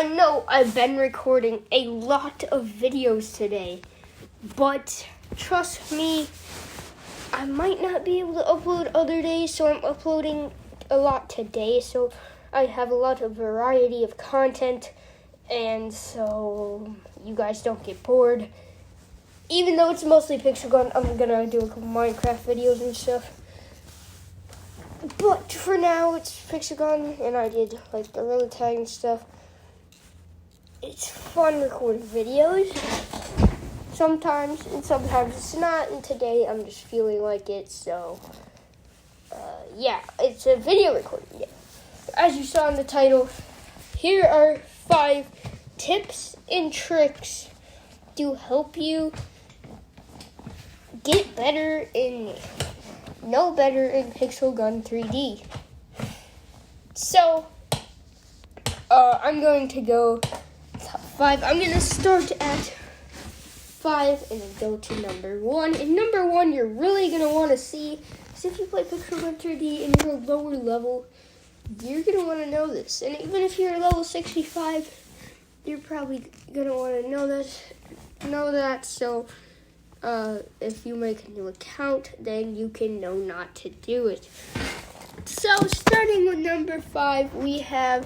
I know I've been recording a lot of videos today, but trust me, I might not be able to upload other days, so I'm uploading a lot today, so I have a lot of variety of content, and so you guys don't get bored. Even though it's mostly Pixel Gun, I'm gonna do a couple Minecraft videos and stuff. But for now, it's Pixel Gun, and I did like the Gorilla Tag and stuff. It's fun recording videos sometimes, and sometimes it's not, and today I'm just feeling like it, so yeah, it's a video recording. Yeah. As you saw in the title, here are 5 tips and tricks to help you get better in Pixel Gun 3D. So, I'm going to go top 5. I'm going to start at 5 and then go to number 1. And number 1 you're really going to want to see, because if you play Pixel Gun 3D and you're a lower level, you're going to want to know this. And even if you're level 65, you're probably going to want to know that. So, if you make a new account, then you can know not to do it. So, starting with number 5, we have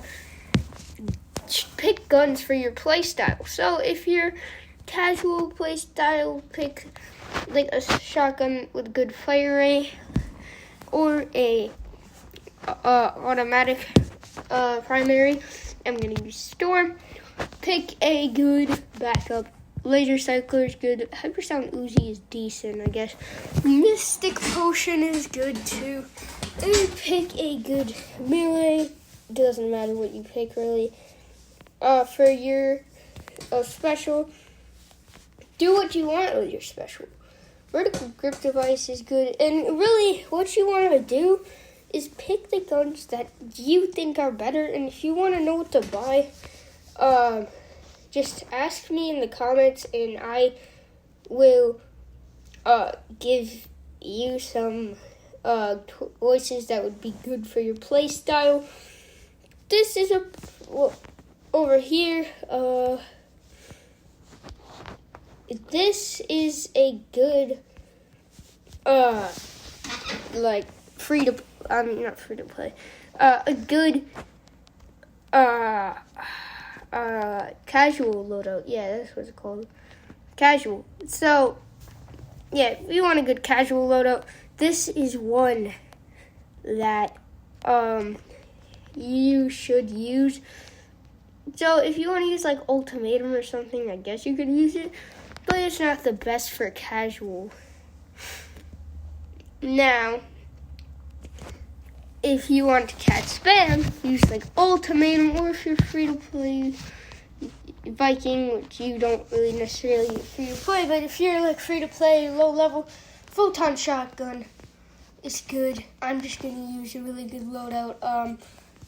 pick guns for your playstyle. So, if you're casual playstyle, pick like a shotgun with good fire rate or a automatic primary. I'm gonna use Storm. Pick a good backup. Laser Cycler is good. Hypersound Uzi is decent, I guess. Mystic Potion is good too. And pick a good melee. Doesn't matter what you pick really. For your special, do what you want with your special. Vertical grip device is good. And really, what you want to do is pick the guns that you think are better. And if you want to know what to buy, just ask me in the comments, and I will give you some choices that would be good for your play style. This is over here. This is a good like not free to play. A good casual loadout. Yeah, that's what it's called. Casual. So, yeah, if you want a good casual loadout, this is one that you should use. So, if you want to use like Ultimatum or something, I guess you could use it, but it's not the best for casual. Now, if you want to catch spam, use like Ultimatum, or if you're free to play Viking, which you don't really necessarily free to play, but if you're like free to play low level, Photon Shotgun is good. I'm just gonna use a really good loadout.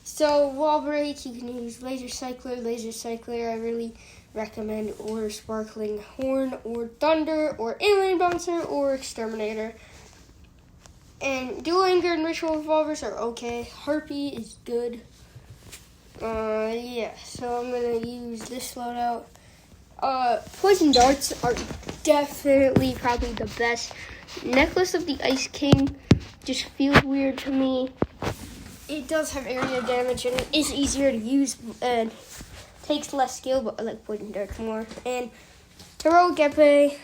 So wall break, you can use Laser Cycler. I really recommend, or Sparkling Horn, or Thunder, or Alien Bouncer, or Exterminator. And Dual Anger and Ritual Revolvers are okay. Harpy is good. Yeah, so I'm gonna use this loadout. Poison Darts are definitely probably the best. Necklace of the Ice King just feels weird to me. It does have area damage and is easier to use and takes less skill, but I like Poison Darts more. And Heroic Epee,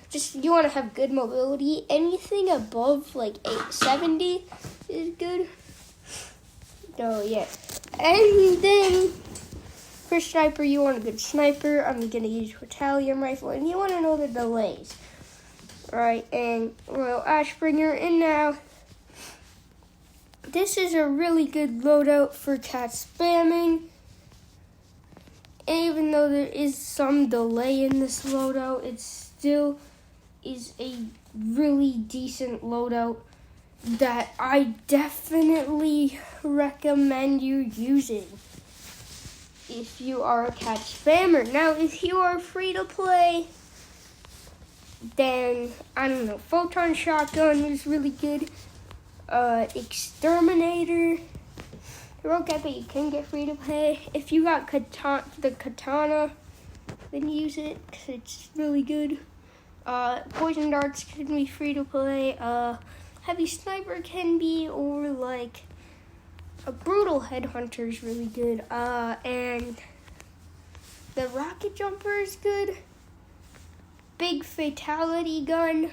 just you want to have good mobility. Anything above like 870 is good. Oh yeah. And then for sniper, you want a good sniper. I'm gonna use Battalion Rifle, and you want to know the delays. Alright, and Royal Ashbringer. And now this is a really good loadout for cat spamming. And even though there is some delay in this loadout, it still is a really decent loadout that I definitely recommend you using if you are a cat spammer. Now, if you are free to play, then, I don't know, Photon Shotgun is really good. Exterminator Heroic Epic, you can get free to play. If you got the katana, then use it because it's really good. Poison darts can be free to play. Heavy sniper can be, or like a brutal headhunter is really good. And the rocket jumper is good. Big fatality gun,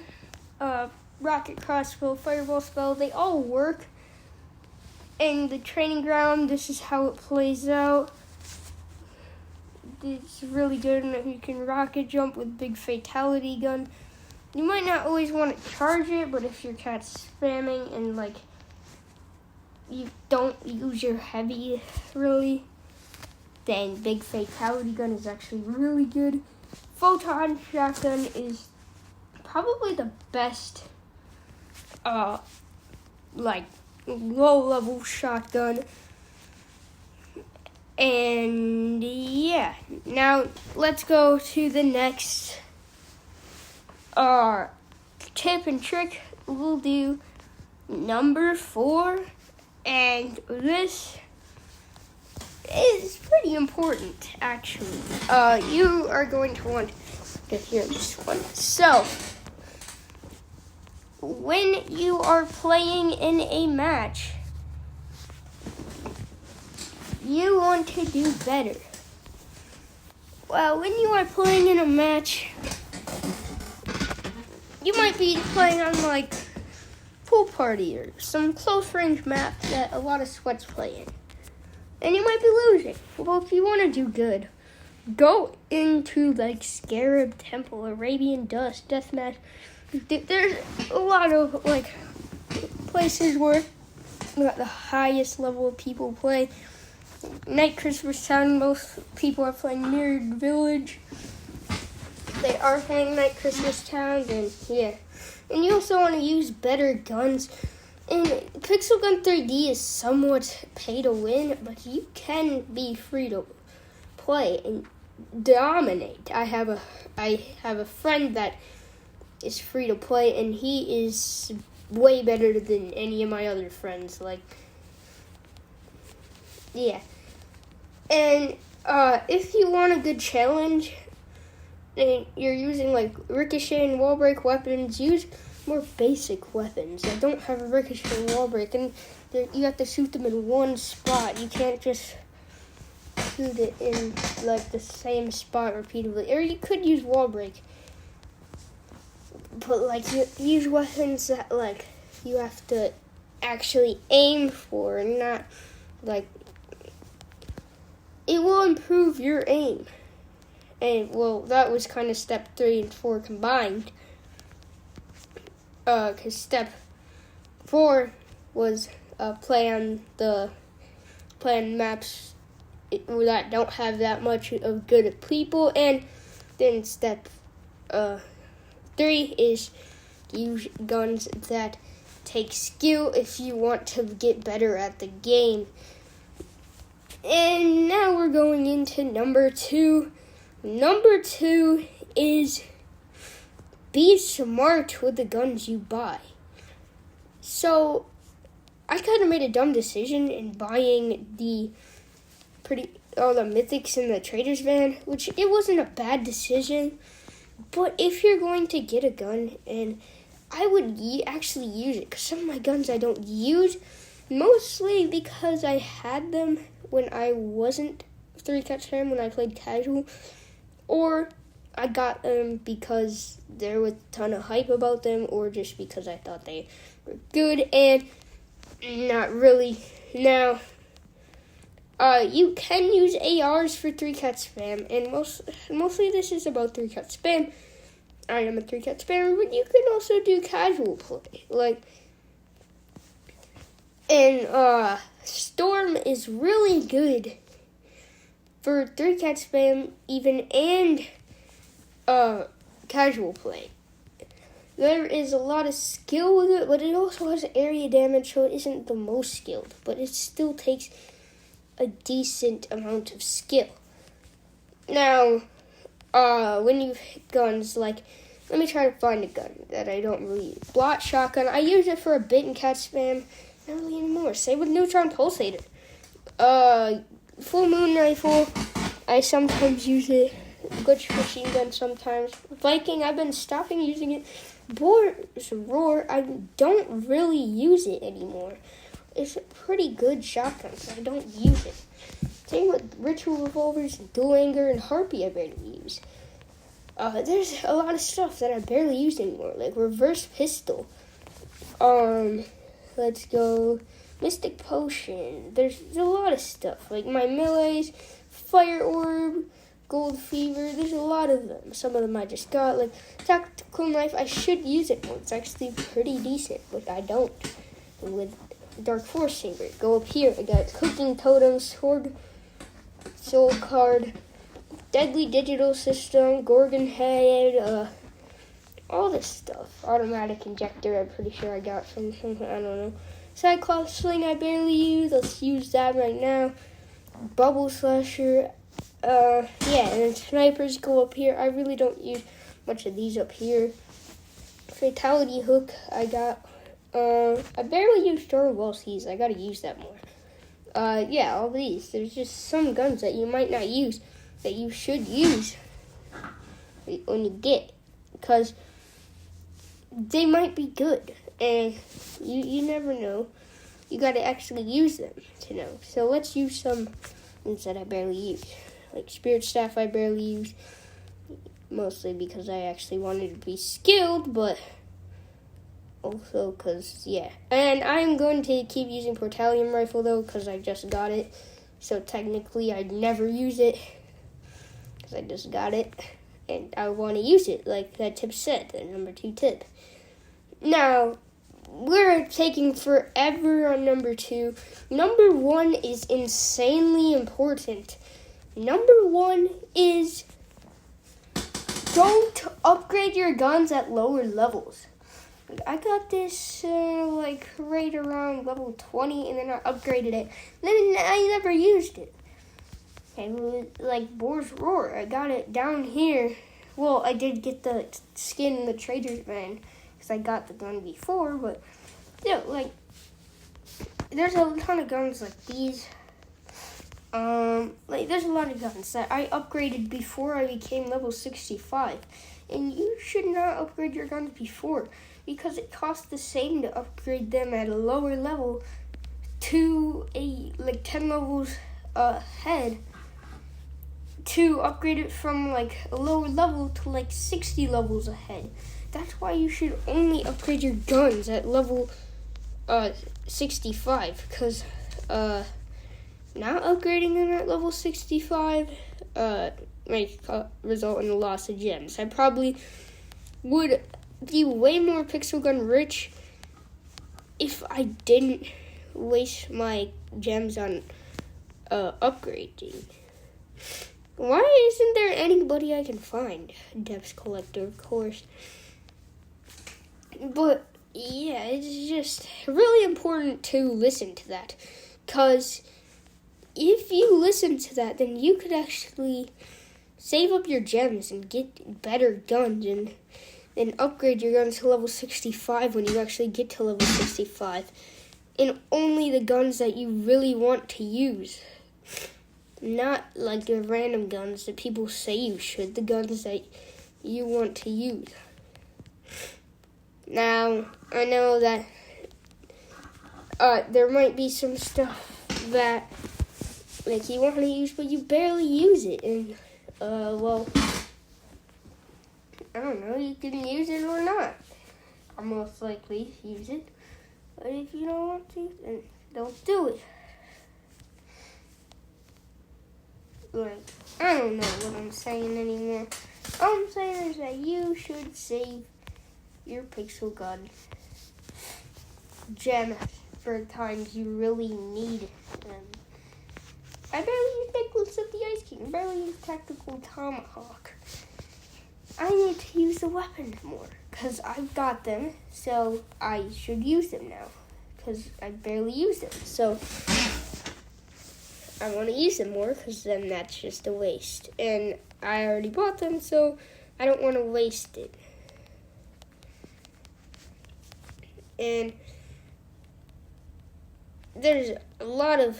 rocket crossbow, fireball spell, they all work. In the training ground, this is how it plays out. It's really good, and you can rocket jump with big fatality gun. You might not always want to charge it, but if your cat's spamming and like you don't use your heavy really, then big fatality gun is actually really good. Photon shotgun is probably the best like low-level shotgun. And yeah, now let's go to the next tip and trick. We'll do number 4, and this is pretty important actually. You are going to want to hear this one. So when you are playing in a match, you want to do better. Well, when you are playing in a match, you might be playing on like Pool Party or some close range map that a lot of sweats play in, and you might be losing. Well, if you want to do good, go into like Scarab Temple, Arabian Dust, Deathmatch. There's a lot of like places where the highest level of people play. Night Christmas Town, most people are playing Mirrored Village. They are playing Night Christmas Town, and yeah. And you also want to use better guns. And Pixel Gun 3D is somewhat pay to win, but you can be free to play and dominate. I have a friend that is free to play, and he is way better than any of my other friends. Like, yeah. And if you want a good challenge and you're using like ricochet and wall break weapons, use more basic weapons that don't have a ricochet and wall break, and you have to shoot them in one spot. You can't just shoot it in like the same spot repeatedly. Or you could use wall break, but like you use weapons that like you have to actually aim for, and not like it will improve your aim. And well, that was kind of step 3 and 4 combined. Because step 4 was play on maps that don't have that much of good people, and then step 3 is use guns that take skill if you want to get better at the game. And now we're going into number 2. Number 2 is be smart with the guns you buy. So I kind of made a dumb decision in buying all the mythics in the trader's van, which it wasn't a bad decision. But if you're going to get a gun, and I would actually use it, because some of my guns I don't use, mostly because I had them when I wasn't 3-cut spam, when I played casual, or I got them because there was a ton of hype about them, or just because I thought they were good, and not really. Now, you can use ARs for 3-cut spam, and mostly this is about 3-cut spam. I am a 3-cut spammer, but you can also do casual play. And Storm is really good for 3-cut spam even, and casual play. There is a lot of skill with it, but it also has area damage, so it isn't the most skilled, but it still takes a decent amount of skill. Now, when you hit guns, like, let me try to find a gun that I don't really use. Blot shotgun, I use it for a bit in cat spam, not really anymore. Same with Neutron Pulsator. Full moon rifle, I sometimes use it. Glitch machine gun sometimes. Viking, I've been stopping using it. Boar's Roar, I don't really use it anymore. It's a pretty good shotgun, so I don't use it. Same with ritual revolvers, dual anger, and harpy I barely use. There's a lot of stuff that I barely use anymore, like reverse pistol. Let's go mystic potion. There's a lot of stuff, like my melees, fire orb, gold fever. There's a lot of them. Some of them I just got, like tactical knife. I should use it more. It's actually pretty decent, but I don't. With dark force saber, go up here. I got cooking totem, sword, soul card, deadly digital system, gorgon head, all this stuff. Automatic injector, I'm pretty sure I got from I don't know. Cyclops sling I barely use. Let's use that right now. Bubble slasher. And then snipers go up here. I really don't use much of these up here. Fatality hook I got. I barely use Star Wars. I gotta use that more. All these. There's just some guns that you might not use that you should use when you get, because they might be good, and you never know. You gotta actually use them to know. So let's use some ones that I barely use. Like Spirit Staff I barely use, mostly because I actually wanted to be skilled, but also because, And I'm going to keep using Portalium Rifle, though, because I just got it. So technically, I'd never use it, because I just got it. And I want to use it, like that tip said, the number 2 tip. Now, we're taking forever on number 2. Number 1 is insanely important. Number 1 is don't upgrade your guns at lower levels. I got this right around level 20, and then I upgraded it. Then I never used it. And it was like Boar's Roar. I got it down here. Well, I did get the skin in the Trader's Van because I got the gun before, but there's a ton of guns like these. There's a lot of guns that I upgraded before I became level 65. And you should not upgrade your guns before, because it costs the same to upgrade them at a lower level to 10 levels ahead, to upgrade it from a lower level to 60 levels ahead. That's why you should only upgrade your guns at level 65, because not upgrading them at level 65 might result in a loss of gems. I probably would be way more pixel gun rich if I didn't waste my gems on upgrading. Why isn't there anybody I can find? Depth Collector, of course. But it's just really important to listen to that, because if you listen to that, then you could actually save up your gems and get better guns, and then upgrade your guns to level 65 when you actually get to level 65. And only the guns that you really want to use. Not the random guns that people say you should. The guns that you want to use. Now, I know that there might be some stuff that you want to use, but you barely use it. And, I don't know, you can use it or not. I'll most likely use it. But if you don't want to, then don't do it. I don't know what I'm saying anymore. All I'm saying is that you should save your pixel gun gems for times you really need them. I barely use Necklace of the Ice King. I barely use Tactical Tomahawk. I need to use the weapons more, because I've got them, so I should use them now, because I barely use them. So I want to use them more, because then that's just a waste. And I already bought them, so I don't want to waste it. And there's a lot of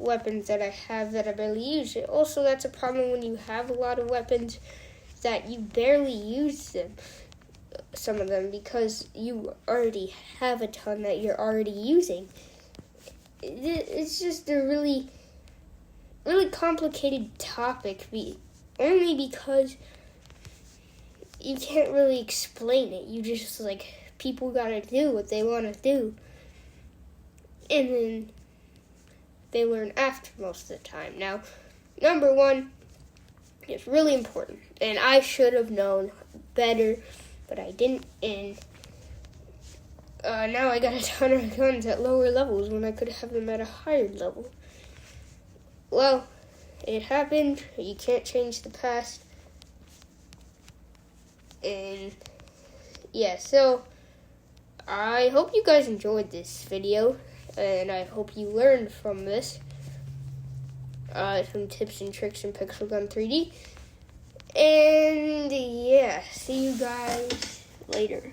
weapons that I have that I barely use. Also, that's a problem when you have a lot of weapons that you barely use them, some of them, because you already have a ton that you're already using. It's just a really, really complicated topic, only because you can't really explain it. You just, people gotta do what they want to do. And then they learn after most of the time. Now, number one is really important. And I should have known better, but I didn't. And now I got a ton of guns at lower levels when I could have them at a higher level. Well, it happened. You can't change the past. And yeah, so I hope you guys enjoyed this video, and I hope you learned from this some tips and tricks in Pixel Gun 3D. And yeah, see you guys later.